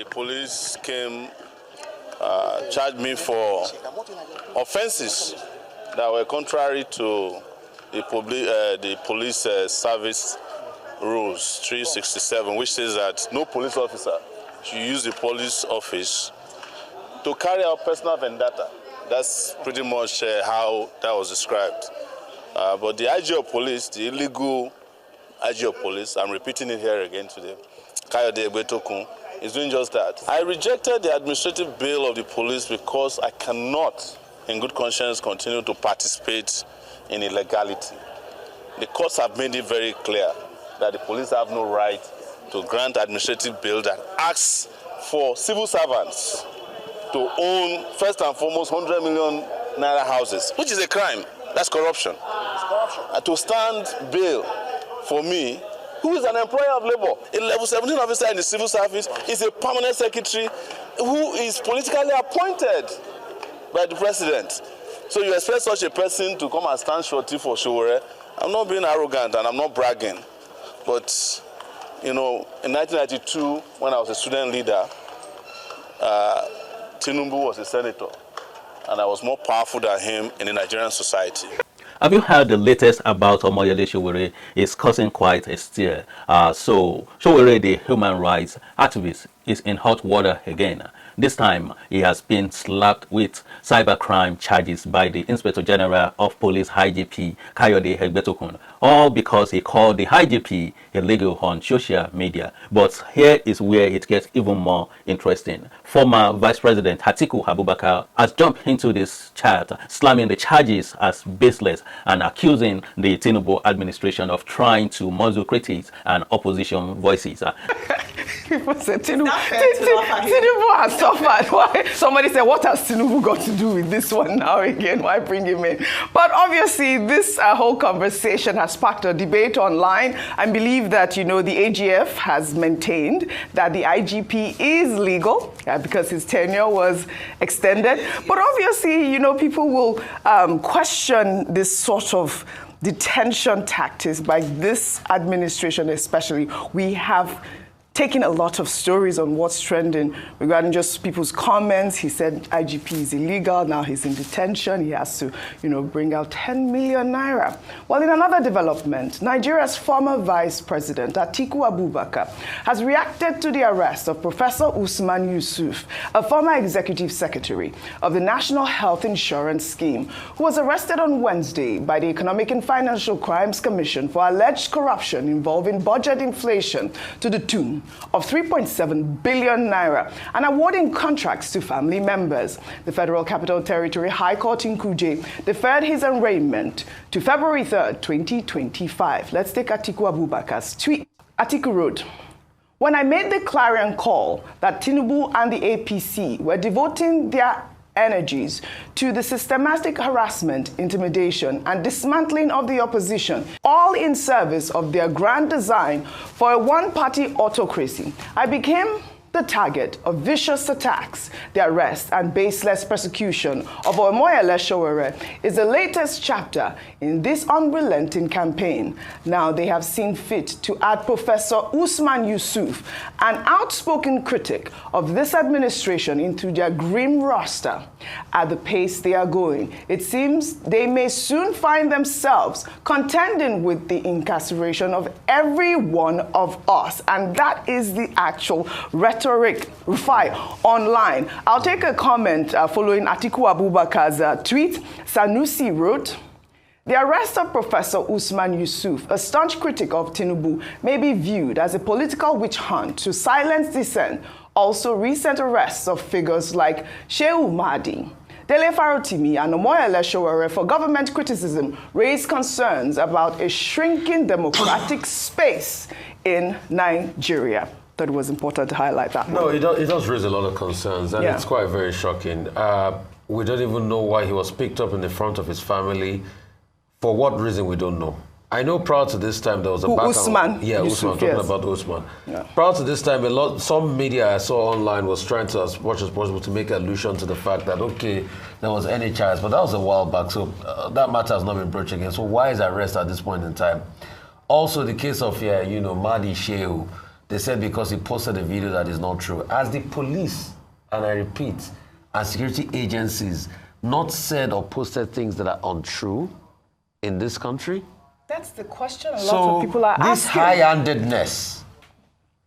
The police came, charged me for offenses that were contrary to the police service rules 367, which says that no police officer should use the police office to carry out personal vendetta. That's pretty much how that was described. But the IG of police, the illegal IG of police, I'm repeating it here again today, Kayode Egbetokun, is doing just that. I rejected the administrative bill of the police because I cannot, in good conscience, continue to participate in illegality. The courts have made it very clear that the police have no right to grant administrative bill that asks for civil servants to own, first and foremost, 100 million naira houses, which is a crime. That's corruption. It's corruption. To stand bail for me, who is an employer of labor, a level 17 officer in the civil service, is a permanent secretary who is politically appointed by the president. So you expect such a person to come and stand shorty for Sowore? I'm not being arrogant and I'm not bragging. But, you know, in 1992, when I was a student leader, Tinubu was a senator, and I was more powerful than him in the Nigerian society. Have you heard the latest about Omoyele Sowore? It's causing quite a stir. So Sowore, the human rights activist, is in hot water again. This time, he has been slapped with cybercrime charges by the Inspector General of Police IGP Kayode Egbetokun, all because he called the IGP illegal on social media. But here is where it gets even more interesting. Former Vice President Atiku Abubakar has jumped into this chat, slamming the charges as baseless and accusing the Tinubu administration of trying to muzzle critics and opposition voices. People say Tinubu has suffered. Why? Somebody said, what has Tinubu got to do with this one now again? Why bring him in? But obviously, this whole conversation has sparked a debate online. I believe that, you know, the AGF has maintained that the IGP is legal because his tenure was extended. But obviously, you know, people will question this sort of detention tactics by this administration especially. We have taking a lot of stories on what's trending regarding just people's comments. He said IGP is illegal, now he's in detention, he has to, you know, bring out 10 million naira. Well, in another development, Nigeria's former Vice President Atiku Abubakar has reacted to the arrest of Professor Usman Yusuf, a former executive secretary of the National Health Insurance Scheme, who was arrested on Wednesday by the Economic and Financial Crimes Commission for alleged corruption involving budget inflation to the tune of 3.7 billion naira and awarding contracts to family members. The Federal Capital Territory High Court in Kuje deferred his arraignment to February 3rd, 2025. Let's take Atiku Abubakar's tweet. Atiku wrote, "When I made the clarion call that Tinubu and the APC were devoting their energies to the systematic harassment, intimidation, and dismantling of the opposition, all in service of their grand design for a one-party autocracy, I became the target of vicious attacks. The arrest and baseless persecution of Omoyele Sowore is the latest chapter in this unrelenting campaign. Now they have seen fit to add Professor Usman Yusuf, an outspoken critic of this administration, into their grim roster. At the pace they are going, it seems they may soon find themselves contending with the incarceration of every one of us." And that is the actual rhetoric Rufai online. I'll take a comment following Atiku Abubakar's tweet. Sanusi wrote, "The arrest of Professor Usman Yusuf, a staunch critic of Tinubu, may be viewed as a political witch hunt to silence dissent. Also, recent arrests of figures like Shehu Mahdi, Dele Farotimi, and Omoyele Sowore for government criticism raise concerns about a shrinking democratic space in Nigeria." That it was important to highlight that. No, it does raise a lot of concerns, and it's quite very shocking. We don't even know why he was picked up in the front of his family. For what reason, we don't know. I know prior to this time there was a Usman. Yeah, Usman, talking about Usman. Yeah. Prior to this time, some media I saw online was trying to, as much as possible, to make allusion to the fact that, okay, there was any charge, but that was a while back, so that matter has not been broached again. So why is arrest at this point in time? Also, the case of, Mahdi Shehu, they said because he posted a video that is not true. As the police, and I repeat, and security agencies not said or posted things that are untrue in this country? That's the question a lot of people are asking. This high-handedness,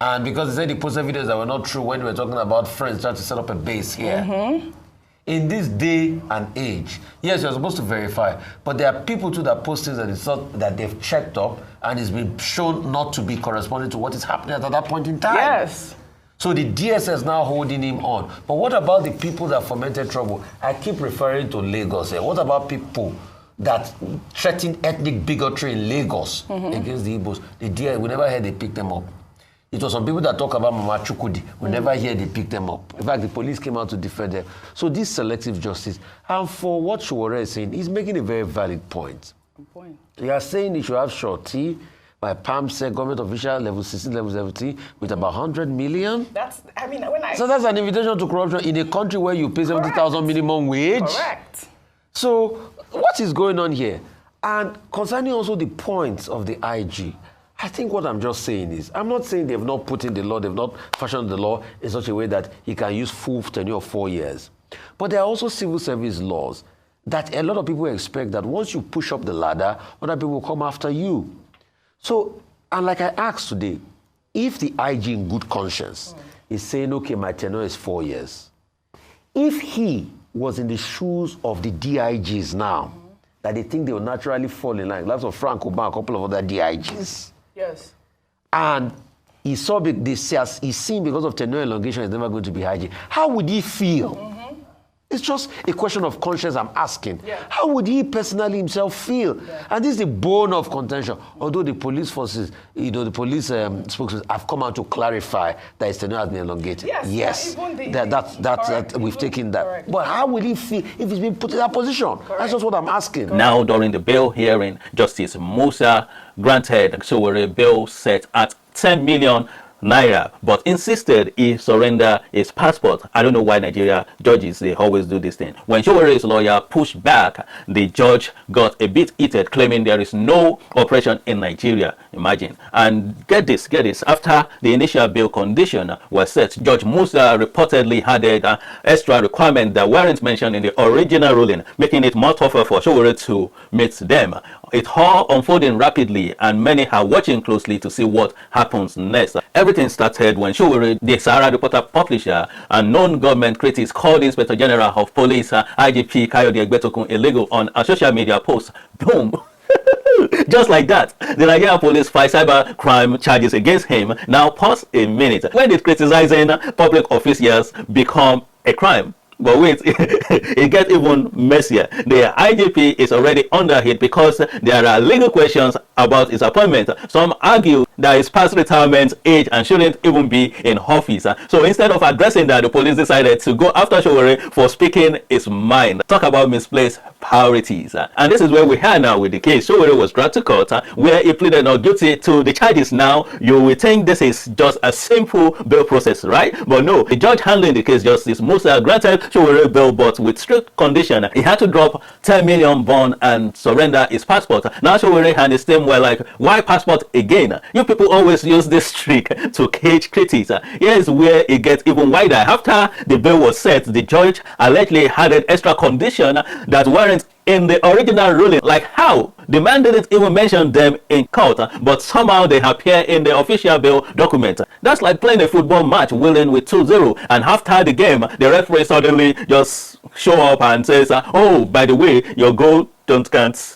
and because they said he posted videos that were not true when we were talking about friends trying to set up a base here. In this day and age, yes, you're supposed to verify, but there are people too that post things that it's not, that they've checked up and it's been shown not to be corresponding to what is happening at that point in time. Yes. So the DSS now holding him on. But what about the people that fomented trouble? I keep referring to Lagos here. What about people that threatened ethnic bigotry in Lagos against the Igbos? The DSS, we never heard they picked them up. It was some people that talk about Mama Chukudi. We never hear they pick them up. In fact, the police came out to defend them. So this selective justice, and for what Sowore is saying, he's making a very valid point. Good point. You are saying you should have shorty by Pam said government official level 16, level 17 with about 100 million. That's, I mean, when I... So that's an invitation to corruption in a country where you pay 70,000 minimum wage. Correct. So what is going on here? And concerning also the points of the IG, I think what I'm just saying is, I'm not saying they've not put in the law, they've not fashioned the law in such a way that he can use full tenure of 4 years. But there are also civil service laws that a lot of people expect that once you push up the ladder, other people will come after you. So, and like I asked today, if the IG in good conscience is saying, okay, my tenure is 4 years, if he was in the shoes of the DIGs now, that they think they will naturally fall in line, like of Frank Oban, a couple of other DIGs, yes, and he saw this, he's seen because of tenure elongation is never going to be IG, how would he feel? It's just a question of conscience I'm asking. Yeah. How would he personally himself feel? Yeah. And this is the bone of contention. Although the police forces, the police spokesmen have come out to clarify that his tenure has been elongated. Yes. We've taken that. Correct. But how will he feel if he's been put in that position? Correct. That's just what I'm asking. Correct. Now, during the bail hearing, Justice Musa granted Sowore bail set at 10 million naira, but insisted he surrender his passport. I don't know why Nigeria judges, they always do this thing. When Sowore's lawyer pushed back, the judge got a bit heated, claiming there is no operation in Nigeria. Imagine. And get this, after the initial bail condition was set, Judge Musa reportedly added extra requirements that weren't mentioned in the original ruling, making it more tougher for Sowore to meet them. It's all unfolding rapidly, and many are watching closely to see what happens next. Everything started when Sowore, the Sahara Reporter publisher, and known government critics called Inspector General of Police IGP Kayode Egbetokun illegal on a social media post. Boom. Just like that, the Nigerian police filed cyber crime charges against him. Now pause a minute. When did criticizing public officials become a crime? But wait, it gets even messier. The IGP is already under hit because there are legal questions about his appointment. Some argue that he's past retirement age and shouldn't even be in office. So instead of addressing that, the police decided to go after Sowore for speaking his mind. Talk about misplaced priorities. And this is where we are now with the case. Sowore was dragged to court where he pleaded not guilty to the charges. Now, you will think this is just a simple bail process, right? But no, the judge handling the case, Justice Musa, granted Sowore bail, but with strict condition. He had to drop 10 million bond and surrender his passport. Now Sowore and his team were like, why passport again? You people always use this trick to cage critics. Here is where it gets even wider. After the bail was set, the judge allegedly added extra condition that weren't in the original ruling. Like how? The man didn't even mention them in court, but somehow they appear in the official bail document. That's like playing a football match winning with 2-0, and after the game, the referee suddenly just show up and says, oh, by the way, your goals don't count.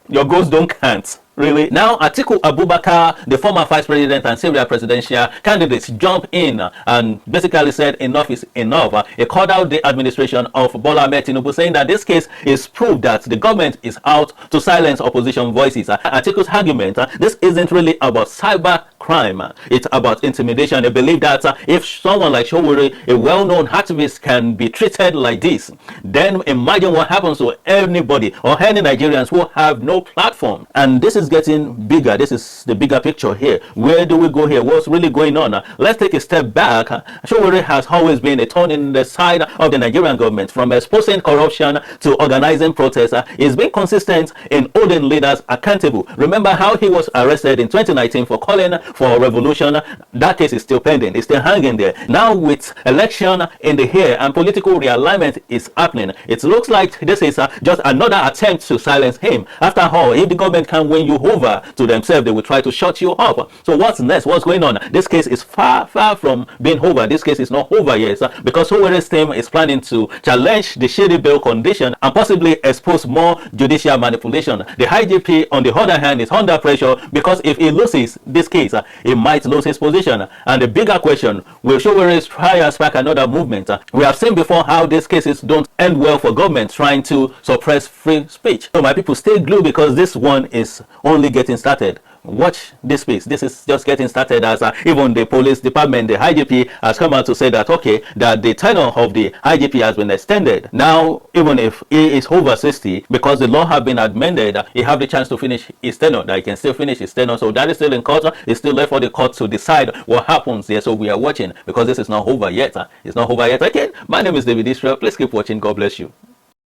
Your goals don't count. Really? Now, Atiku Abubakar, the former vice president and Syria presidential candidate, jumped in and basically said enough is enough. He called out the administration of Bola Ahmed Tinubu, saying that this case is proof that the government is out to silence opposition voices. Atiku's argument, this isn't really about cyber crime. It's about intimidation. They believe that if someone like Sowore, a well-known activist, can be treated like this, then imagine what happens to anybody or any Nigerians who have no platform. And this is getting bigger. This is the bigger picture here. Where do we go here? What's really going on? Let's take a step back. Sowore has always been a thorn in the side of the Nigerian government, from exposing corruption to organizing protests. He's been consistent in holding leaders accountable. Remember how he was arrested in 2019 for calling for revolution, that case is still pending. It's still hanging there. Now with election in the air and political realignment is happening, it looks like this is just another attempt to silence him. After all, if the government can win you over to themselves, they will try to shut you up. So what's next? What's going on? This case is far from being over. This case is not over yet, because Sowore's team is planning to challenge the shady bail condition and possibly expose more judicial manipulation. The IGP, on the other hand, is under pressure because if he loses this case, he might lose his position. And the bigger question, will Sowore try and spark another movement? We have seen before how these cases don't end well for government trying to suppress free speech. So my people, stay glued because this one is only getting started. Watch this space. This is just getting started, as even the police department, the IGP, has come out to say that, okay, that the tenure of the IGP has been extended. Now, even if he is over 60, because the law have been amended, he have the chance to finish his tenure, that he can still finish his tenure. So that is still in court. It's still left for the court to decide what happens here. So we are watching, because this is not over yet. It's not over yet. Again, my name is David Israel. Please keep watching. God bless you.